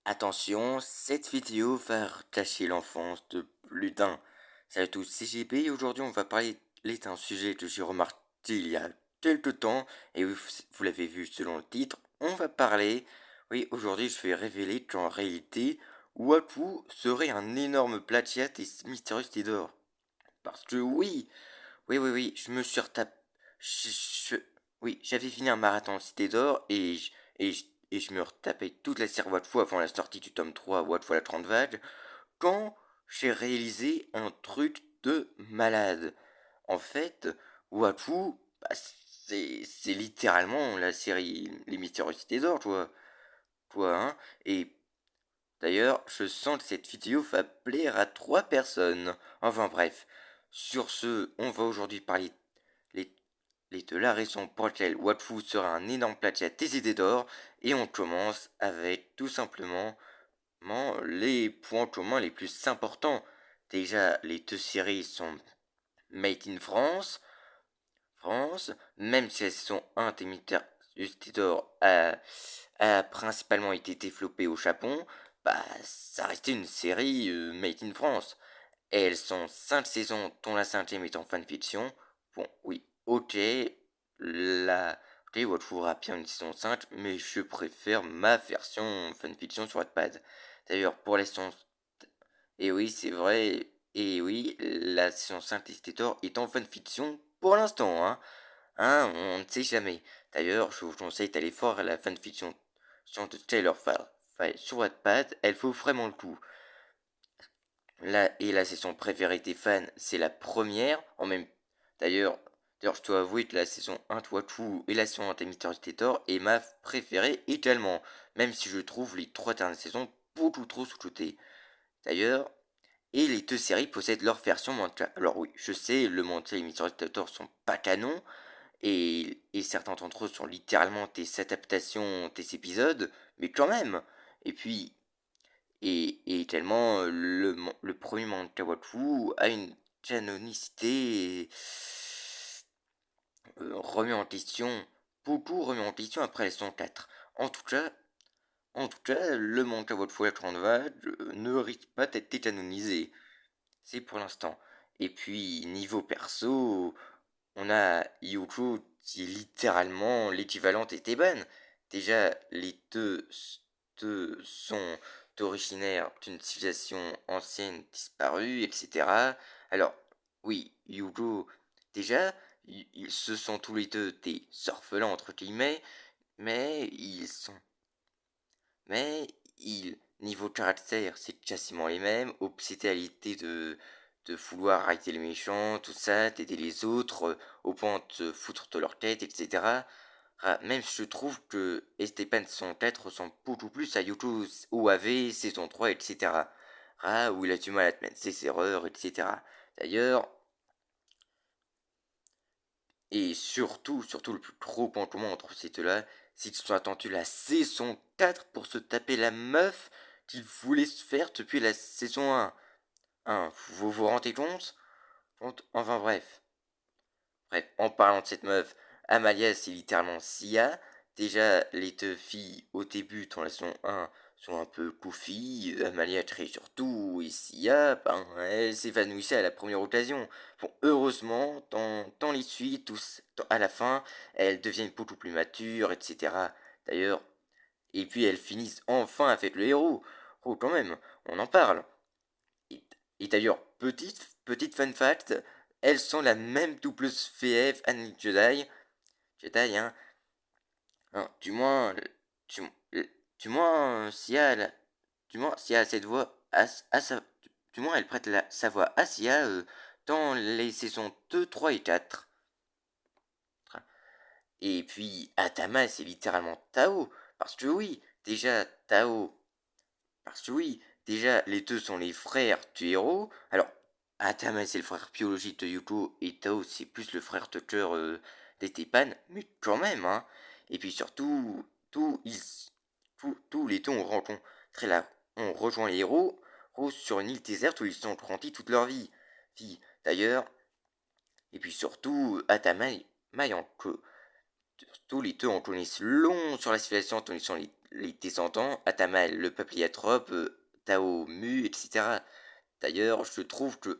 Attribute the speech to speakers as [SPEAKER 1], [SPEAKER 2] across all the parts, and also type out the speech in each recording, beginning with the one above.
[SPEAKER 1] Attention, cette vidéo va gâcher l'enfance de plus d'un. Salut à tous, c'est JB et aujourd'hui on va parler d'un sujet que j'ai remarqué il y a quelque temps et vous l'avez vu selon le titre. On va parler, oui, aujourd'hui je vais révéler qu'en réalité, Waifu serait un énorme plagiat des mystérieuses Tidor. Parce que oui, je me suis retapé. Oui, j'avais fini un marathon Cité d'Or et je me retapais toute la série Wattfou avant la sortie du tome 3 Wattfou à la 30 vagues quand j'ai réalisé un truc de malade. En fait, Wattfou, c'est littéralement la série Les Mystérieux Cités d'Or, toi, hein. Et d'ailleurs, je sens que cette vidéo va plaire à trois personnes. Enfin bref, sur ce, on va aujourd'hui parler les, de la raison pour laquelle Watfu sera un énorme plagiat des idées d'or, et on commence avec tout simplement les points communs les plus importants. Déjà, les deux séries sont made in France, même si la saison 1 des Mystérieux d'or a principalement été développée au Japon, ça restait une série made in France. Et elles sont 5 saisons, dont la cinquième est en fanfiction. Bon, oui, ok, ok, Watchful aura bien une saison 5, mais je préfère ma version fanfiction sur Wattpad. D'ailleurs, pour la saison... Et oui, c'est vrai, et oui, la saison 5 d'Estator est en fanfiction pour l'instant, on ne sait jamais. D'ailleurs, je vous conseille d'aller voir la fanfiction de Taylor File sur Wattpad, elle vaut vraiment le coup. Et la saison préférée des fans, c'est la première. D'ailleurs, je dois avouer que la saison 1 de Watu et la saison 1 de Mr. Stator est ma préférée également. Même si je trouve les trois dernières saisons beaucoup trop sous-cotées. D'ailleurs, et les deux séries possèdent leur version manga. Alors oui, je sais, le manga et Mr. Stator sont pas canons. Et certains d'entre eux sont littéralement des adaptations des épisodes. Mais quand même. Et puis, et tellement le premier manga Waifu a une canonicité remis en question, beaucoup remis en question après la saison 4. En tout cas, le manga Waifu la grande vague ne risque pas d'être décanonisé. C'est pour l'instant. Et puis, niveau perso, on a Yuko qui est littéralement l'équivalent d'Esteban. Déjà, les deux sont originaires d'une civilisation ancienne disparue, etc. Alors, oui, Yugo, déjà, ils se sont tous les deux des orphelins, entre guillemets, mais ils sont... Mais niveau caractère, c'est quasiment les mêmes, obsédalité de vouloir arrêter les méchants, tout ça, d'aider les autres, au point de se foutre de leur tête, etc. Même si je trouve que Esteban son tête ressemble beaucoup plus à Yuko OAV saison 3, etc. Où il a du mal à admettre ses erreurs, etc. D'ailleurs, et surtout le plus gros point commun entre ces deux-là, c'est qu'ils sont attendus la saison 4 pour se taper la meuf qu'ils voulaient se faire depuis la saison 1. Vous vous rendez compte? Enfin bref. Bref, en parlant de cette meuf, Amalia c'est littéralement Sia. Déjà, les deux filles au début dans la saison 1 sont un peu goofy. Amalia très surtout et Sia, elle s'évanouissait à la première occasion. Bon, heureusement, dans les suites, à la fin, elles deviennent beaucoup plus matures, etc. D'ailleurs, et puis elles finissent enfin avec le héros. Oh, quand même, on en parle. Et, et d'ailleurs, petite fun fact, elles sont la même double VF Annie Jedi, du moins, du, du moins, si elle, du moins, si elle a cette voix, du moins, elle prête sa voix à Sia dans les saisons 2, 3 et 4. Et puis, Atama, c'est littéralement Tao. Parce que oui, déjà, Tao, parce que oui, déjà, les deux sont les frères du héros. Alors, Atama, c'est le frère biologique de Yuko, et Tao, c'est plus le frère de cœur d'Estepan, mais quand même, hein. Et puis surtout, tous les deux ont rejoint les héros sur une île déserte où ils sont grandis toute leur vie. D'ailleurs, et puis surtout, Atama, Mai en que tous les deux en connaissent long sur la civilisation, connaissant les descendants, Atamal, le peuple Iatrope, Tao, Mu, etc. D'ailleurs, je trouve que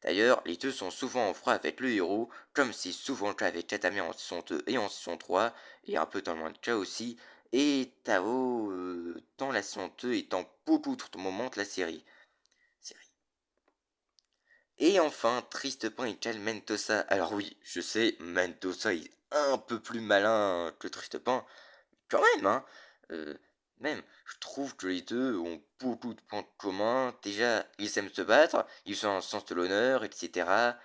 [SPEAKER 1] D'ailleurs, les deux sont souvent en froid avec le héros, comme c'est souvent le cas avec Tatame en saison 2 et en saison 3, et un peu dans le moins de cas aussi, et Tao dans la saison 2 et dans beaucoup d'autres moments de la série. Et enfin, Triste Pain et Cal Mentosa. Alors oui, je sais, Mentosa est un peu plus malin que Triste Pain, quand même, hein. Euh, Même, je trouve que les deux ont beaucoup de points communs. Déjà, ils aiment se battre, ils ont un sens de l'honneur, etc.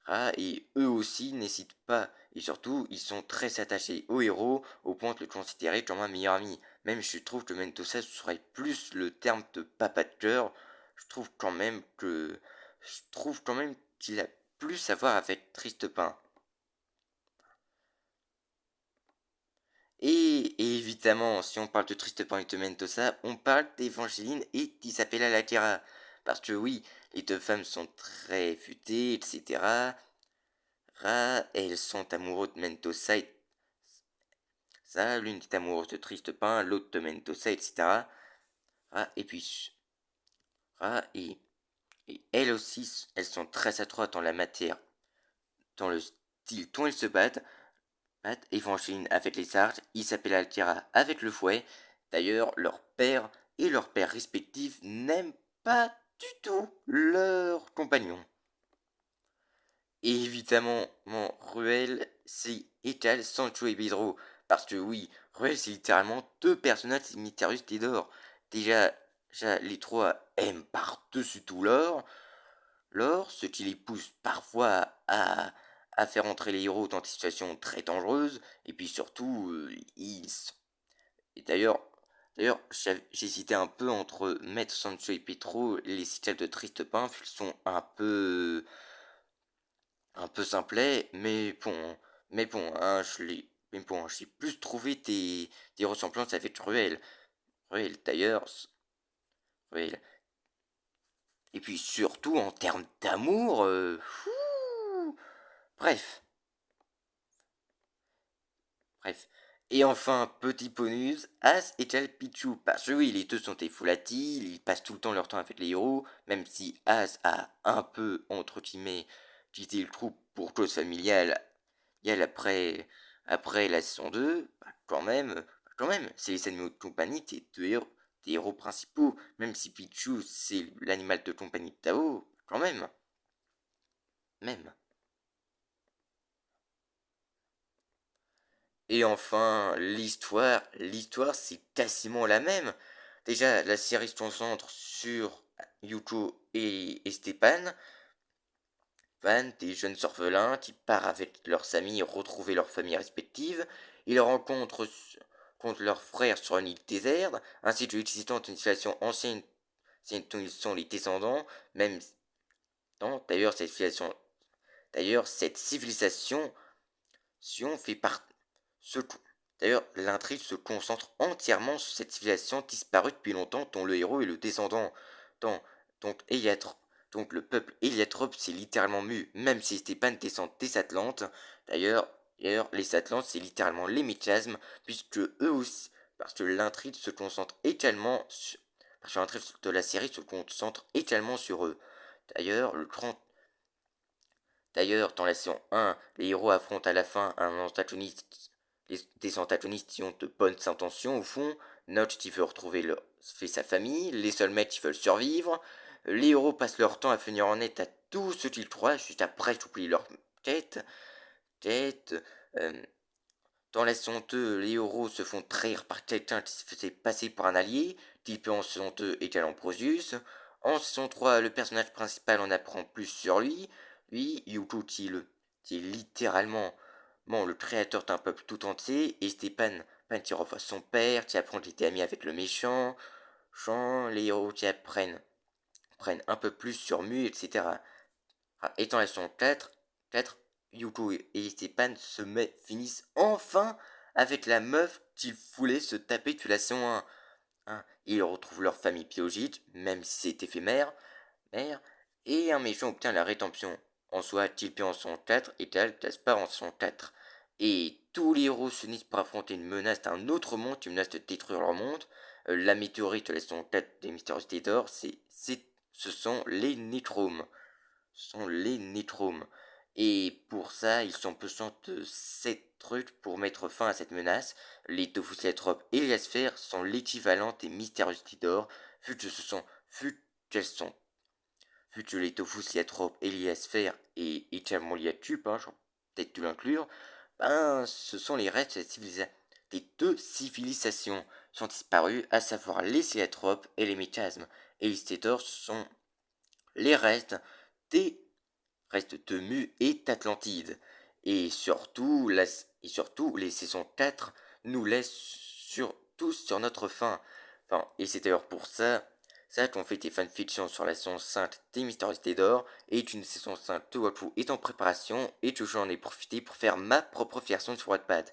[SPEAKER 1] Ah, et eux aussi n'hésitent pas. Et surtout, ils sont très attachés au héros, au point de le considérer comme un meilleur ami. Même je trouve que Mentosa serait plus le terme de papa de cœur. Je trouve quand même qu'il a plus à voir avec Triste Pain. Et évidemment, si on parle de Triste Pain et de Mentosa, on parle d'Evangeline et d'Isabella Latera. Parce que oui, les deux femmes sont très futées, etc. Elles sont amoureuses de Mentosa, ça, l'une est amoureuse de Triste Pain, l'autre de Mentosa, etc. Et puis, et elles aussi, elles sont très étroites dans la matière, dans le style dont elles se battent Evangeline avec les arcs, Isabella Altera avec le fouet. D'ailleurs, leur père respectifs n'aiment pas du tout leurs compagnons. Et évidemment, Ruel, c'est Etal, Sancho et Pedro. Parce que oui, Ruel, c'est littéralement deux personnages mystérieux d'Edor. Déjà, les trois aiment par-dessus tout l'or, ce qui les pousse parfois à faire entrer les héros dans des situations très dangereuses. Et puis surtout, Et d'ailleurs, j'hésitais un peu entre Maître Sancho et Pedro. Les citations de Triste Pain sont un peu simplet, mais bon, hein, j'ai plus trouvé des ressemblances avec Ruel. Ruel, d'ailleurs, Ruel. Et puis surtout en termes d'amour, bref, bref. Et enfin, petit bonus, As égale Pichu. Parce que oui, les deux sont des volatiles, ils passent tout le temps leur temps avec les héros, même si As a un peu, entre guillemets, quitté le groupe pour cause familiale, après la saison 2, quand même, c'est les animaux de compagnie des héros principaux, même si Pichu c'est l'animal de compagnie de Tao, quand même, même. Et enfin, l'histoire c'est quasiment la même. Déjà, la série se concentre sur Yuko et Stepan, des jeunes orphelins qui partent avec leurs amis retrouver leurs familles respectives. Ils rencontrent contre leurs frères sur une île déserte, ainsi que l'existence d'une civilisation ancienne dont ils sont les descendants, même non, d'ailleurs cette civilisation fait partie. D'ailleurs, l'intrigue se concentre entièrement sur cette civilisation disparue depuis longtemps dont le héros est le descendant. Dans, donc, donc le peuple Héliatrope s'est littéralement mu, même si Stéphane descend des Atlantes. D'ailleurs, les Atlantes c'est littéralement les miasmes, puisque eux aussi, parce que l'intrigue se concentre également sur, parce que l'intrigue de la série se concentre également sur eux. D'ailleurs, le 30 D'ailleurs, dans la saison 1, les héros affrontent à la fin des antagonistes qui ont de bonnes intentions au fond. Notch qui veut fait sa famille, les soulmates qui veulent survivre. Les héros passent leur temps à venir en aide à tout ce qu'ils croient, juste après j'oublie leur quête. quête euh, Dans la saison 2, les héros se font trahir par quelqu'un qui se faisait passer pour un allié, type en saison 2 égal Ambrosius. En saison 3, le personnage principal en apprend plus sur lui. Yuko qui est littéralement le créateur d'un peuple tout entier, et Stepan qui revoit son père, qui apprend qu'il était ami avec le méchant. Les héros qui prennent un peu plus sur Mu, etc. Étant la saison 4, Yuko et Stepan finissent enfin avec la meuf qu'ils voulaient se taper depuis la saison 1. Ils retrouvent leur famille biologique, même si c'est éphémère, et un méchant obtient la rédemption. En soi, Tilpé en saison 4 et Tal Gaspard en saison 4. et tous les héros s'unissent pour affronter une menace d'un autre monde, une menace de détruire leur monde. La météorite, la leçon 4 des Mystérieux Dédor, ce sont les Nétromes. Ce sont les Nétromes. Et pour ça, ils ont besoin de 7 trucs pour mettre fin à cette menace. Les Tophusiatropes et les Sphères sont l'équivalent des Mystérieux Dédor, vu que les Tophusiatropes et les Sphères et également l'Iatube, hein, j'aurais peut-être dû l'inclure, ben, ce sont les restes des deux civilisations qui ont disparu, à savoir les Céatropes et les Michasmes. Et les Stétors sont les des restes de Mu et d'Atlantide. Et surtout, les saisons 4 nous laissent tous sur notre fin. Enfin, et c'est d'ailleurs pour ça qu'on fait des fanfictions sur la saison 5 des Mystérieux d'Or, et une saison 5 de Wattpad est en préparation, et que j'en ai profité pour faire ma propre version sur Wattpad.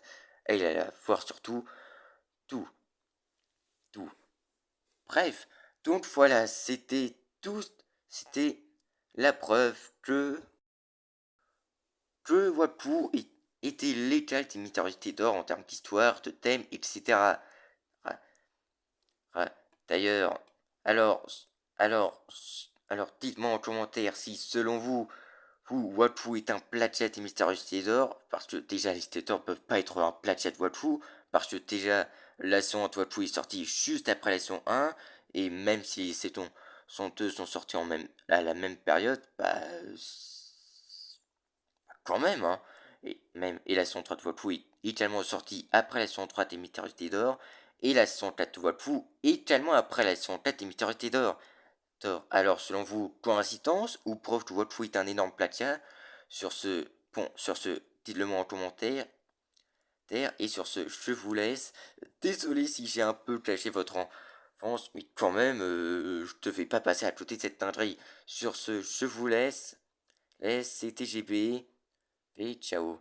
[SPEAKER 1] Et il a voir surtout tout, tout. Bref, donc voilà, c'était tout, c'était la preuve que Wattpad était l'égal des Mystérieux d'Or en termes d'histoire, de thème, etc. Ouais, ouais. D'ailleurs, alors, alors, alors, dites-moi en commentaire si, selon vous, Wattpad est un plagiat des Mystérieux Theodore, parce que déjà les Theodore peuvent pas être un plagiat de Wattpad, parce que déjà la saison de Wattpad est sortie juste après la saison 1, et même si les saisons sont deux sont sortis à la même période, bah quand même, hein. Et la saison 3 de Wattpad est également sortie après la saison 3 des Mystérieux Theodore, et la saison 4 de Wattpad également après la saison 4 des Mystérieux Theodore. Alors, selon vous, coïncidence ou preuve que Wattpad est un énorme plagiat? Sur ce, dites-le moi en commentaire. Et sur ce, je vous laisse. Désolé si j'ai un peu caché votre enfance, mais quand même, je ne devais pas passer à côté de cette dinguerie. Sur ce, je vous laisse. C'était GB. Et ciao.